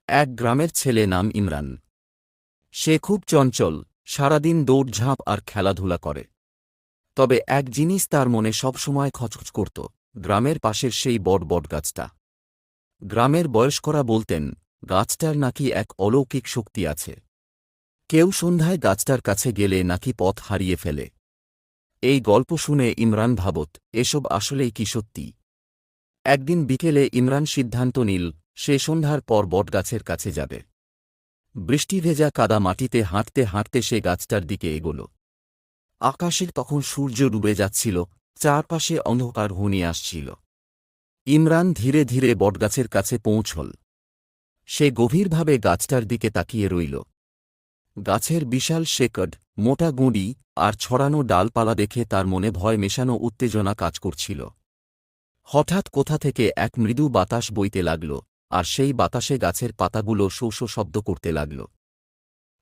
এক গ্রামের ছেলে নাম ইমরান। সে খুব চঞ্চল, সারাদিন দৌড়ঝাঁপ আর খেলাধুলা করে। তবে এক জিনিস তার মনে সবসময় খচখচ করত, গ্রামের পাশের সেই বটগাছটা। গ্রামের বয়স্করা বলতেন, গাছটার নাকি এক অলৌকিক শক্তি আছে। কেউ সন্ধ্যায় গাছটার কাছে গেলে নাকি পথ হারিয়ে ফেলে। এই গল্প শুনে ইমরান ভাবত, এসব আসলেই কি সত্যি? একদিন বিকেলে ইমরান সিদ্ধান্ত নিল, সে সন্ধ্যার পর বটগাছের কাছে যাবে। বৃষ্টি ভেজা কাদা মাটিতে হাঁটতে হাঁটতে সে গাছটার দিকে এগোল। আকাশে তখন সূর্য ডুবে যাচ্ছিল, চারপাশে অন্ধকার ঘনিয়ে আসছিল। ইমরান ধীরে ধীরে বটগাছের কাছে পৌঁছল। সে গভীরভাবে গাছটার দিকে তাকিয়ে রইল। গাছের বিশাল শেকড়, মোটা গুঁড়ি আর ছড়ানো ডালপালা দেখে তার মনে ভয় মেশানো উত্তেজনা কাজ করছিল। হঠাৎ কোথা থেকে এক মৃদু বাতাস বইতে লাগল, আর সেই বাতাসে গাছের পাতাগুলো শো শো শব্দ করতে লাগল।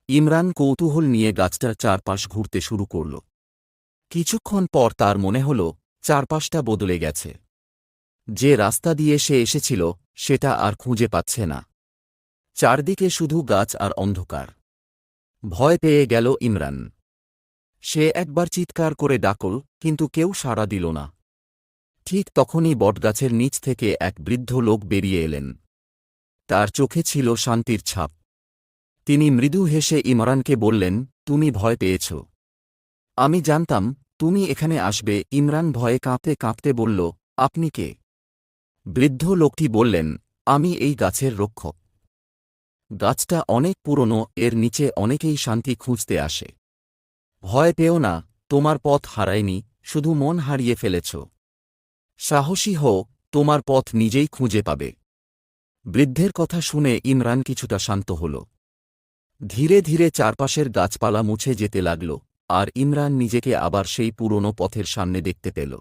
ইমরান কৌতূহল নিয়ে গাছটার চারপাশ ঘুরতে শুরু করল। কিছুক্ষণ পর তার মনে হল, চারপাশটা বদলে গেছে। যে রাস্তা দিয়ে সে এসেছিল সেটা আর খুঁজে পাচ্ছে না। চারদিকে শুধু গাছ আর অন্ধকার। ভয় পেয়ে গেল ইমরান। সে একবার চিৎকার করে ডাকল, কিন্তু কেউ সাড়া দিল না। ঠিক তখনই বটগাছের নিচ থেকে এক বৃদ্ধ লোক বেরিয়ে এলেন। তার চোখে ছিল শান্তির ছাপ। তিনি মৃদু হেসে ইমরানকে বললেন, তুমি ভয় পেয়েছ। আমি জানতাম তুমি এখানে আসবে। ইমরান ভয়ে কাঁপতে কাঁপতে বলল, আপনি কে? বৃদ্ধ লোকটি বললেন, আমি এই গাছের রক্ষক। গাছটা অনেক পুরনো, এর নিচে অনেকেই শান্তি খুঁজতে আসে। ভয় পেও না, তোমার পথ হারায়নি, শুধু মন হারিয়ে ফেলেছ। সাহসী হও, তোমার পথ নিজেই খুঁজে পাবে। বৃদ্ধের কথা শুনে ইমরান কিছুটা শান্ত হল। ধীরে ধীরে চারপাশের গাছপালা মুছে যেতে লাগল, আর ইমরান নিজেকে আবার সেই পুরনো পথের সামনে দেখতে পেল।